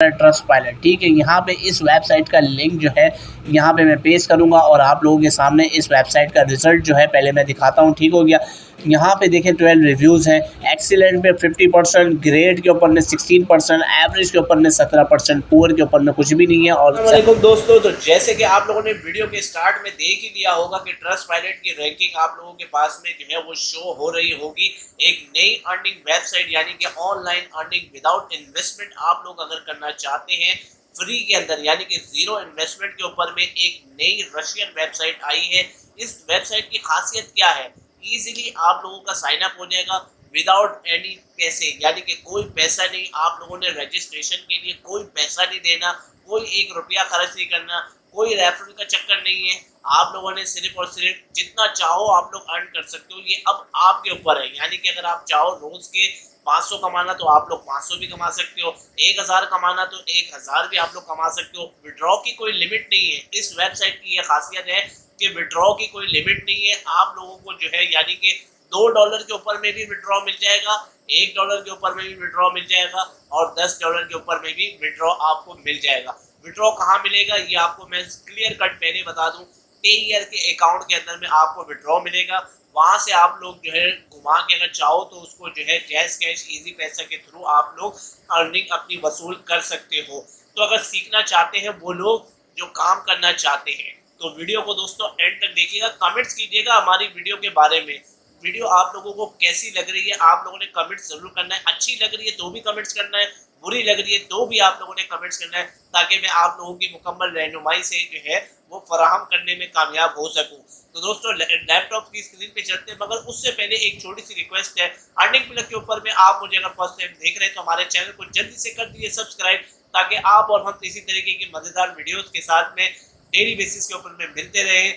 Trust pilot, ठीक है। यहाँ पे इस वेबसाइट का लिंक जो है यहाँ पे मैं पेस्ट करूँगा और आप लोगों के सामने इस वेबसाइट का रिजल्ट जो है पहले मैं दिखाता हूँ, ठीक हो गया। यहाँ पे देखें 12 रिव्यूज़ हैं। एक्सीलेंट पे 50%, ग्रेट के ऊपर में 16%, एवरेज के ऊपर में 17%, पुअर के ऊपर में कुछ भी नहीं है। और वालेकुम दोस्तों, तो जैसे कि आप लोगों ने वीडियो के स्टार्ट में देख ही लिया होगा कि ट्रस्ट पायलट की रैंकिंग आप लोगों के पास में जो है वो शो हो रही होगी। एक नई अर्निंग वेबसाइट यानी कि ऑनलाइन अर्निंग विदाउट इन्वेस्टमेंट आप लोग अगर करना चाहते हैं फ्री के अंदर यानी कि जीरो इन्वेस्टमेंट के ऊपर में एक नई रशियन वेबसाइट आई है। इस वेबसाइट की खासियत क्या है? इजीली आप लोगों का साइन अप हो जाएगा विदाउट एनी पैसे, यानी कि कोई पैसा नहीं। आप लोगों ने रजिस्ट्रेशन के लिए कोई पैसा नहीं देना, कोई 1 रुपया खर्च नहीं करना, कोई रेफरल का चक्कर नहीं है। आप लोगों ने सिर्फ और सिर्फ जितना चाहो आप लोग अर्न कर सकते हो। ये अब आपके ऊपर है, यानी कि अगर आप चाहो रोज के 500 कमाना तो आप लोग 500 भी कमा सकते हो, 1000 कमाना तो 1000 भी आप लोग कमा सकते हो। विड्रॉ की कोई लिमिट नहीं है। इस वेबसाइट की यह खासियत है कि विड्रॉ की कोई लिमिट नहीं है। आप लोगों को जो है यानी कि $2 के ऊपर में भी विड्रॉ मिल जाएगा, $1 के ऊपर में भी विड्रॉ मिल जाएगा और $10 के ऊपर में भी विड्रॉ आपको मिल जाएगा। विड्रॉ कहाँ मिलेगा ये आपको मैं क्लियर कट पहले बता दूं। पेयर के अकाउंट के अंदर में आपको विड्रॉ मिलेगा। वहां से आप लोग जो है घुमा के अगर चाहो तो उसको जो है जैज कैश इजी पैसा के थ्रू आप लोग अर्निंग अपनी वसूल कर सकते हो। तो अगर सीखना चाहते हैं वो लोग जो काम करना चाहते हैं तो वीडियो को दोस्तों एंड तक देखिएगा। कमेंट्स कीजिएगा हमारी वीडियो के बारे में। वीडियो आप लोगों को कैसी लग रही है आप लोगों ने कमेंट्स जरूर करना है। अच्छी लग रही है तो भी कमेंट्स करना है, बुरी लग रही है तो भी आप लोगों ने कमेंट्स करना है, ताकि मैं आप लोगों की मुकम्मल रहनुमाई से जो है वो फराहम करने में कामयाब हो सकूं। तो दोस्तों लैपटॉप की स्क्रीन पे चलते हैं, मगर उससे पहले एक छोटी सी रिक्वेस्ट है। अर्निंग प्लग के ऊपर में आप मुझे अगर फर्स्ट टाइम देख रहे हैं तो हमारे चैनल को जल्दी से कर दीजिए सब्सक्राइब, ताकि आप और हम इसी तरीके की मजेदार वीडियोस के साथ में डेली बेसिस के ऊपर में मिलते रहे।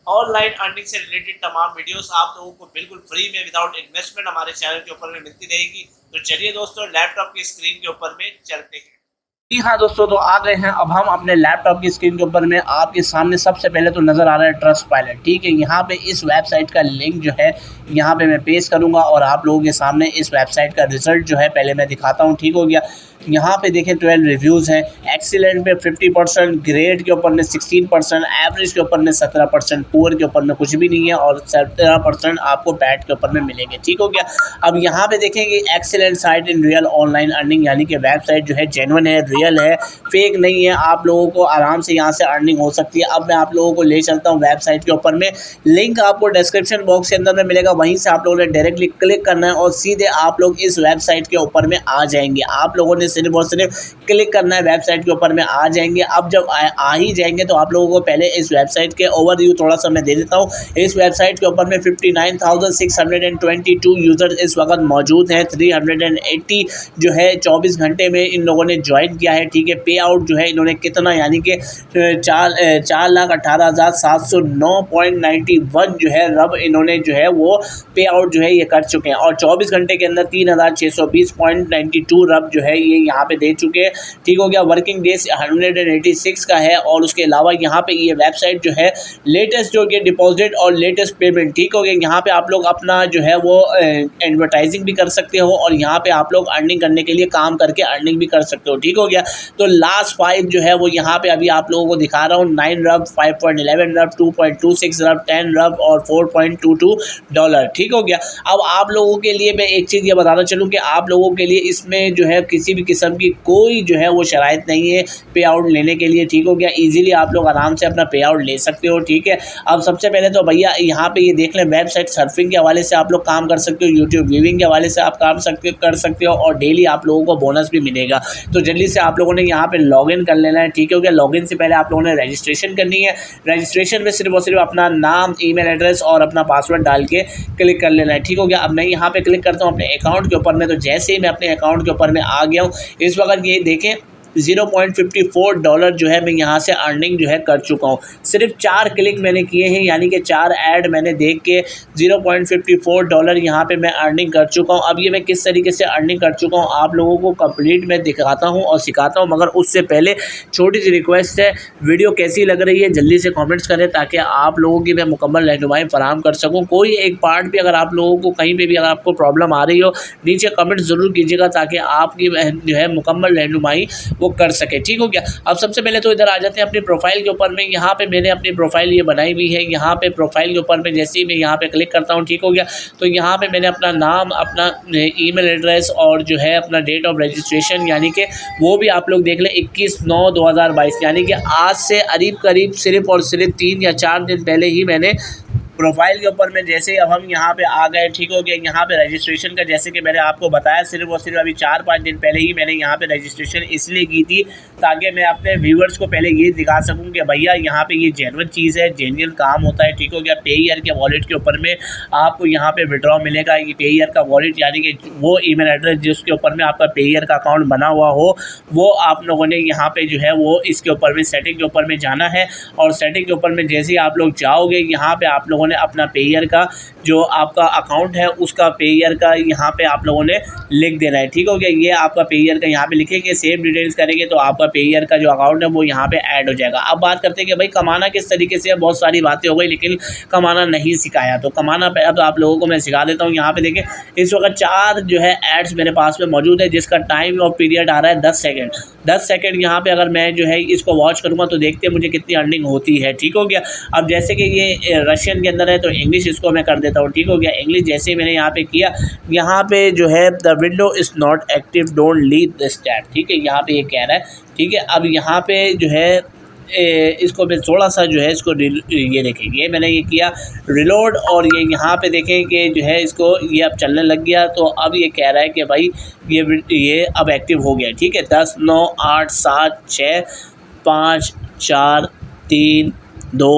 ऑनलाइन अर्निंग से रिलेटेड तमाम वीडियोस आप लोगों को बिल्कुल फ्री में विदाउट इन्वेस्टमेंट हमारे चैनल के ऊपर में मिलती रहेगी। तो चलिए दोस्तों लैपटॉप की स्क्रीन के ऊपर में चलते हैं। जी हाँ दोस्तों, तो आ गए हैं अब हम अपने लैपटॉप की स्क्रीन के ऊपर में। आपके सामने सबसे पहले तो नज़र आ रहा है ट्रस्ट पायलट, ठीक है। यहाँ पे इस वेबसाइट का लिंक जो है यहाँ पे मैं पेस्ट करूँगा और आप लोगों के सामने इस वेबसाइट का रिजल्ट जो है पहले मैं दिखाता हूँ, ठीक हो गया। यहाँ पे देखें 12 रिव्यूज़ हैं। एक्सीलेंट पे 50%, ग्रेट के ऊपर में 16%, एवरेज के ऊपर में 17%, पुअर के ऊपर में कुछ भी नहीं है और 17% आपको बैड के ऊपर में मिलेंगे, ठीक हो गया। अब यहाँ पे देखें कि excellent site in real online earning, यानी कि वेबसाइट जो है जेन्युइन है, रियल है, फेक नहीं है। आप लोगों को आराम से यहाँ से अर्निंग हो सकती है। अब मैं आप लोगों को ले चलता हूँ वेबसाइट के ऊपर में। लिंक आपको डिस्क्रिप्शन बॉक्स के अंदर में मिलेगा, वहीं से आप लोगों ने डायरेक्टली क्लिक करना है और सीधे आप लोग इस वेबसाइट के ऊपर में आ जाएंगे। आप लोगों ने सिर्फ और सिर्फ क्लिक करना है, वेबसाइट के ऊपर में आ जाएंगे। अब जब आ ही जाएंगे तो आप लोगों को पहले इस वेबसाइट के ओवरव्यू थोड़ा सा मैं दे देता हूँ। इस वेबसाइट के ऊपर में 59,622 यूजर इस वक्त मौजूद हैं। 380 जो है 24 घंटे में इन लोगों ने ज्वाइन किया है, ठीक है। पे आउट जो है इन्होंने कितना, यानी कि 4,18,709.91 जो है रब इन्होंने जो है वो पे आउट जो है ये कर चुके हैं और 24 घंटे के अंदर 3,620.92 रब जो है ये यहाँ पे दे चुके हैं, ठीक हो गया। वर्किंग डेज 186 का है और उसके अलावा यहाँ पे ये वेबसाइट जो है लेटेस्ट जो कि डिपॉजिट और लेटेस्ट पेमेंट, ठीक हो गया। यहाँ पे आप लोग अपना जो है वो एडवर्टाइजिंग भी कर सकते हो और यहाँ पे आप लोग अर्निंग करने के लिए काम करके अर्निंग भी कर सकते हो, ठीक हो गया। तो लास्ट 5 जो है वो यहाँ पे अभी आप लोगों को दिखा रहा हूँ। 9 रब, 5.11 रब, 2.26 रब, 10 रब और $4.22, ठीक हो गया। अब आप लोगों के लिए मैं एक चीज़ ये बताना चलूँ कि आप लोगों के लिए इसमें जो है किसी भी किस्म की कोई जो है वो शराइत नहीं है पे आउट लेने के लिए, ठीक हो गया। इजीली आप लोग आराम से अपना पे आउट ले सकते हो, ठीक है। अब सबसे पहले तो भैया यहाँ पे ये देख लें, वेबसाइट सर्फिंग के हवाले से आप लोग काम कर सकते हो, यूट्यूब व्यूइंग के हवाले से आप काम कर सकते हो और डेली आप लोगों को बोनस भी मिलेगा। तो जल्दी से आप लोगों ने यहाँ पे लॉगिन कर लेना है, ठीक हो गया। लॉगिन से पहले आप लोगों ने रजिस्ट्रेशन करनी है। रजिस्ट्रेशन में सिर्फ और सिर्फ अपना नाम, ईमेल एड्रेस और अपना पासवर्ड डाल के क्लिक कर लेना है, ठीक हो गया। अब मैं यहाँ पे क्लिक करता हूँ अपने अकाउंट के ऊपर में। तो जैसे ही मैं अपने अकाउंट के ऊपर में आ गया हूँ, इस वक्त ये देखें $0.54 जो है मैं यहाँ से अर्निंग जो है कर चुका हूँ। सिर्फ 4 क्लिक मैंने किए हैं, यानी कि 4 ऐड मैंने देख के $0.54 यहाँ पे मैं अर्निंग कर चुका हूँ। अब ये मैं किस तरीके से अर्निंग कर चुका हूँ आप लोगों को कंप्लीट मैं दिखाता हूँ और सिखाता हूँ, मगर उससे पहले छोटी सी रिक्वेस्ट है, वीडियो कैसी लग रही है जल्दी से कॉमेंट्स करें ताकि आप लोगों की मैं मुकम्मल रहनुमाई फराहम कर सकूँ। कोई एक पार्ट भी अगर आप लोगों को कहीं पर भी अगर आपको प्रॉब्लम आ रही हो नीचे कमेंट ज़रूर कीजिएगा ताकि आपकी जो है मुकम्मल रहनुमाई वो कर सके। ठीक हो गया। अब सबसे पहले तो इधर आ जाते हैं अपनी प्रोफाइल के ऊपर में। यहाँ पे मैंने अपनी प्रोफाइल ये बनाई हुई है। यहाँ पे प्रोफाइल के ऊपर में जैसे ही मैं यहाँ पे क्लिक करता हूँ, ठीक हो गया, तो यहाँ पे मैंने अपना नाम, अपना ईमेल एड्रेस और जो है अपना डेट ऑफ रजिस्ट्रेशन यानी कि वो भी आप लोग देख लें 21/9/2022 यानी कि आज से करीब सिर्फ और सिर्फ 3 या 4 दिन पहले ही मैंने प्रोफाइल के ऊपर में जैसे अब हम यहाँ पे आ गए, ठीक हो गया। यहाँ पे रजिस्ट्रेशन का जैसे कि मैंने आपको बताया सिर्फ और सिर्फ अभी 4-5 दिन पहले ही मैंने यहाँ पे रजिस्ट्रेशन इसलिए की थी ताकि मैं अपने व्यूवर्स को पहले ये दिखा सकूँ कि भैया यहाँ पे ये जेन्युइन चीज़ है, जेन्युइन काम होता है। ठीक हो गया। पेयर के वॉलेट के ऊपर में आपको यहाँ पे विड्रॉ मिलेगा। ये पेयर का वॉलेट यानी कि वो ईमेल एड्रेस जिसके ऊपर में आपका पेयर का अकाउंट बना हुआ हो, वो आप लोगों ने यहाँ पे जो है वो इसके ऊपर में सेटिंग के ऊपर में जाना है। और सेटिंग के ऊपर में जैसे ही आप लोग जाओगे, यहाँ पे आप लोगों ने अपना पेयर का जो आपका अकाउंट है उसका पेयर का यहाँ पे आप लोगों ने लिख देना है। ठीक हो गया। ये आपका पेयर का यहाँ पे लिखेंगे, सेव डिटेल्स करेंगे तो आपका पेयर का जो अकाउंट है वो यहाँ पे ऐड हो जाएगा। अब बात करते हैं कि भाई कमाना किस तरीके से है। बहुत सारी बातें हो गई लेकिन कमाना नहीं सिखाया, तो कमाना अब आप लोगों को मैं सिखा देता हूँ। यहाँ पे देखें इस वक्त 4 जो है एड्स मेरे पास में मौजूद है जिसका टाइम और पीरियड आ रहा है 10 सेकेंड। 10 सेकेंड यहाँ पे अगर मैं जो है इसको वॉच करूँगा तो देखते हैं मुझे कितनी अर्निंग होती है। ठीक हो गया। अब जैसे कि ये रशियन के अंदर है तो इंग्लिश इसको मैं कर देता हूँ। ठीक हो गया। इंग्लिश जैसे ही मैंने यहाँ पे किया, यहाँ पे जो है the window is not active, don't leave this tab. ठीक है, यहाँ पे ये कह रहा है। ठीक है। अब यहाँ पे जो है इसको मैं थोड़ा सा जो है इसको ये देखेंगे, मैंने ये किया रिलोड और ये यहाँ पे देखें कि जो है इसको ये अब चलने लग गया। तो अब ये कह रहा है कि भाई ये अब एक्टिव हो गया। ठीक है। 10 9 8 7 6 5 4 3 2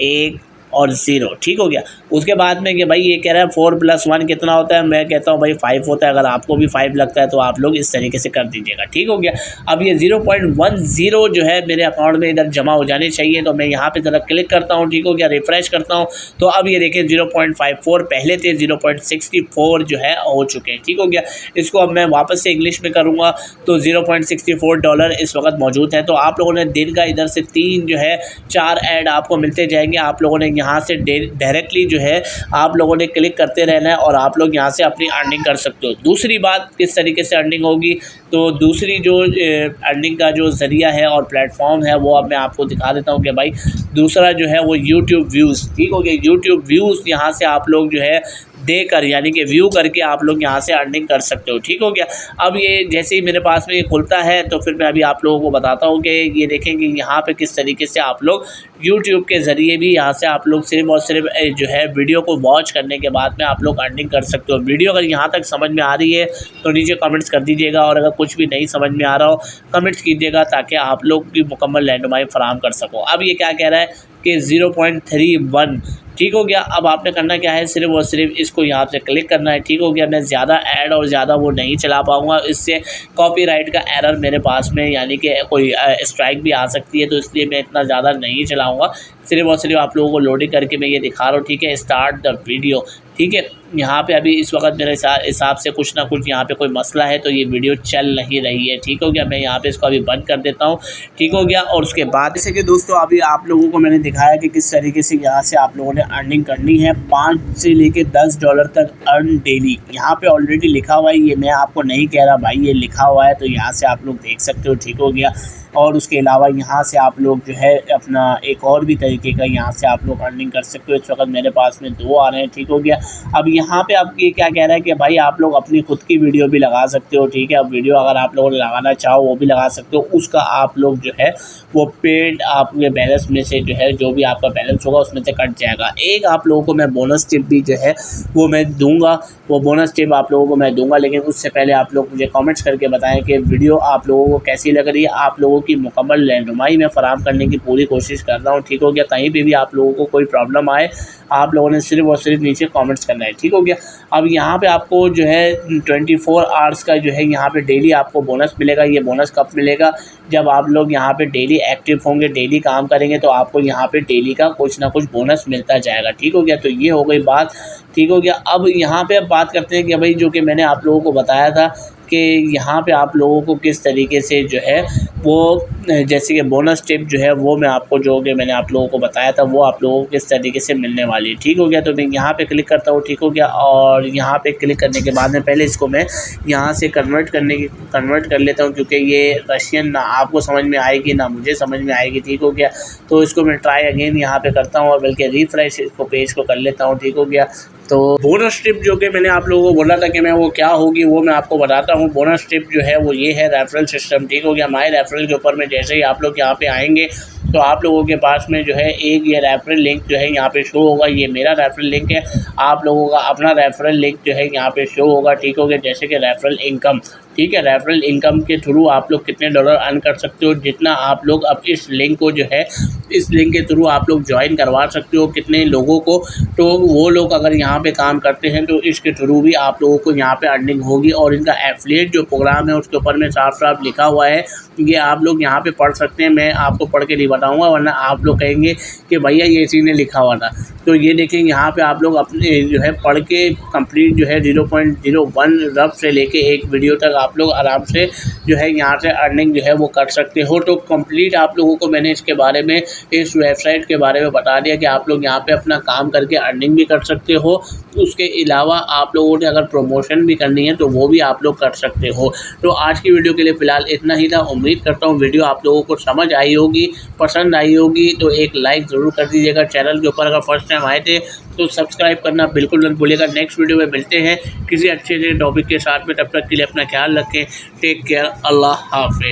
1 और 0। ठीक हो गया। उसके बाद में कि भाई ये कह रहा है 4 + 1 कितना होता है, मैं कहता हूँ भाई 5 होता है। अगर आपको भी 5 लगता है तो आप लोग इस तरीके से कर दीजिएगा। ठीक हो गया। अब ये 0.10 जो है मेरे अकाउंट में इधर जमा हो जाने चाहिए, तो मैं यहाँ पे ज़रा क्लिक करता हूँ। ठीक हो गया। रिफ़्रेश करता हूँ तो अब ये देखिए 0.54 पहले थे 0.64 जो है हो चुके हैं। ठीक हो गया। इसको अब मैं वापस से इंग्लिश में करूँगा तो $0.64 इस वक्त मौजूद है। तो आप लोगों ने दिन का इधर से 3 जो है 4 ऐड आपको मिलते जाएंगे। आप लोगों ने यहाँ से डायरेक्टली जो है आप लोगों ने क्लिक करते रहना है और आप लोग यहाँ से अपनी अर्निंग कर सकते हो। दूसरी बात किस तरीके से अर्निंग होगी, तो दूसरी जो अर्निंग का जो ज़रिया है और प्लेटफॉर्म है वो अब मैं आपको दिखा देता हूँ कि भाई दूसरा जो है वो यूट्यूब व्यूज़। ठीक हो गया। यूट्यूब व्यूज़ यहाँ से आप लोग जो है देकर यानी कि व्यू करके आप लोग यहाँ से अर्निंग कर सकते हो। ठीक हो गया। अब ये जैसे ही मेरे पास में ये खुलता है तो फिर मैं अभी आप लोगों को बताता हूँ कि ये देखें कि यहाँ पे किस तरीके से आप लोग यूट्यूब के ज़रिए भी यहाँ से आप लोग सिर्फ और सिर्फ जो है वीडियो को वॉच करने के बाद में आप लोग अर्निंग कर सकते हो। वीडियो अगर यहाँ तक समझ में आ रही है तो नीचे कमेंट्स कर दीजिएगा और अगर कुछ भी नहीं समझ में आ रहा हो कमेंट्स कीजिएगा ताकि आप लोग की मुकम्मल रहनुमाई फराहम कर सको। अब ये क्या कह रहा है कि 0.31। ठीक हो गया। अब आपने करना क्या है, सिर्फ और सिर्फ इसको यहाँ से क्लिक करना है। ठीक हो गया। मैं ज़्यादा ऐड और ज़्यादा वो नहीं चला पाऊँगा, इससे कॉपीराइट का एरर मेरे पास में यानी कि कोई स्ट्राइक भी आ सकती है, तो इसलिए मैं इतना ज़्यादा नहीं चलाऊँगा। सिर्फ और सिर्फ आप लोगों को लोडिंग करके मैं ये दिखा रहा हूँ। ठीक है। Start the video. ठीक है। यहाँ पे अभी इस वक्त मेरे हिसाब से कुछ ना कुछ यहाँ पे कोई मसला है तो ये वीडियो चल नहीं रही है। ठीक हो गया। मैं यहाँ पे इसको अभी बंद कर देता हूँ। ठीक हो गया। और उसके बाद जैसे कि दोस्तों अभी आप लोगों को मैंने दिखाया कि किस तरीके से यहाँ से आप लोगों ने अर्निंग करनी है। 5 से लेके $10 तक अर्न डेली यहाँ पे ऑलरेडी लिखा हुआ है। ये मैं आपको नहीं कह रहा भाई, ये लिखा हुआ है तो यहाँ से आप लोग देख सकते हो। ठीक हो गया। और उसके अलावा यहाँ से आप लोग जो है अपना एक और भी तरीके का यहाँ से आप लोग अर्निंग कर सकते हो। इस वक्त मेरे पास में 2 आ रहे हैं। ठीक हो गया। अब यहाँ पे आप ये क्या कह रहा है कि भाई आप लोग अपनी खुद की वीडियो भी लगा सकते हो। ठीक है। अब वीडियो अगर आप लोगों ने लगाना चाहो वो भी लगा सकते हो, उसका आप लोग जो है वो पेड आपके बैलेंस में से जो है जो भी आपका बैलेंस होगा उसमें से कट जाएगा। एक आप लोगों को मैं बोनस टिप भी जो है वो मैं दूँगा, वो बोनस टिप आप लोगों को मैं दूँगा, लेकिन उससे पहले आप लोग मुझे कमेंट्स करके बताएं कि वीडियो आप लोगों को कैसी लग रही है। आप लोगों की मुकम्मल रहनुमाई में फराहम करने की पूरी कोशिश कर रहा हूँ। ठीक हो गया। कहीं पे भी आप लोगों को कोई प्रॉब्लम आए आप लोगों ने सिर्फ और सिर्फ नीचे कमेंट्स करना है। ठीक हो गया। अब यहाँ पे आपको जो है 24 आवर्स का जो है यहाँ पे डेली आपको बोनस मिलेगा। ये बोनस कब मिलेगा, जब आप लोग यहाँ पे डेली एक्टिव होंगे, डेली काम करेंगे तो आपको यहाँ पे डेली का कुछ ना कुछ बोनस मिलता जाएगा। ठीक हो गया। तो ये हो गई बात। ठीक हो गया। अब यहाँ पे अब बात करते हैं कि भाई जो कि मैंने आप लोगों को बताया था कि यहाँ पे आप लोगों को किस तरीके से जो है वो जैसे कि बोनस टिप जो है वो मैं आपको जो कि मैंने आप लोगों को बताया था वो आप लोगों को किस तरीके से मिलने वाली है। ठीक हो गया, तो मैं यहाँ पे क्लिक करता हूँ। ठीक हो गया, और यहाँ पे क्लिक करने के बाद में पहले इसको मैं यहाँ से कन्वर्ट कर लेता हूँ, क्योंकि ये रशियन ना आपको समझ में आएगी ना मुझे समझ में आएगी। ठीक हो गया, तो इसको मैं ट्राई अगेन यहाँ पे करता हूँ और बल्कि रिफ्रेश इसको पेज को कर लेता हूँ। ठीक हो गया, तो बोनस टिप जो कि मैंने आप लोगों को बोला था कि मैं वो क्या होगी वो मैं आपको बताता हूँ। बोनस टिप जो है वो ये है रेफरल सिस्टम। ठीक हो गया, माई रेफरल के ऊपर में जैसे ही आप लोग यहाँ पे आएंगे तो आप लोगों के पास में जो है एक ये रेफरल लिंक जो है यहाँ पे शो होगा। ये मेरा रेफरल लिंक है, आप लोगों का अपना रेफरल लिंक जो है यहाँ पे शो होगा। ठीक हो गया, जैसे कि रेफरल इनकम। ठीक है, रेफरल इनकम के थ्रू आप लोग कितने डॉलर अर्न कर सकते हो, जितना आप लोग अब इस लिंक को जो है इस लिंक के थ्रू आप लोग ज्वाइन करवा सकते हो कितने लोगों को। तो वो लोग अगर यहाँ पे काम करते हैं तो इसके थ्रू भी आप लोगों को यहाँ पे अर्निंग होगी। और इनका एफिलिएट जो प्रोग्राम है उसके ऊपर में साफ साफ लिखा हुआ है, ये आप लोग यहाँ पे पढ़ सकते हैं। मैं आपको पढ़ के नहीं बताऊँगा वरना आप लोग कहेंगे कि भैया ये इसी ने लिखा हुआ था। तो ये देखें यहाँ पे आप लोग अपने जो है पढ़ के कंप्लीट जो है 0.01 रफ से लेके एक वीडियो तक आप लोग आराम से जो है यहाँ से अर्निंग जो है वो कर सकते हो। तो कंप्लीट आप लोगों को मैंने इसके बारे में इस वेबसाइट के बारे में बता दिया कि आप लोग यहाँ पे अपना काम करके अर्निंग भी कर सकते हो। उसके अलावा आप लोगों ने अगर प्रमोशन भी करनी है तो वो भी आप लोग कर सकते हो। तो आज की वीडियो के लिए फ़िलहाल इतना ही था। उम्मीद करता हूँ वीडियो आप लोगों को समझ आई होगी, पसंद आई होगी। तो एक लाइक ज़रूर कर दीजिएगा। चैनल के ऊपर अगर फर्स्ट टाइम आए थे तो सब्सक्राइब करना बिल्कुल मत भूलिएगा। नेक्स्ट वीडियो में मिलते हैं किसी अच्छे से टॉपिक के साथ में, तब तक के लिए अपना ख्याल रखें। टेक केयर, अल्लाह हाफिज़।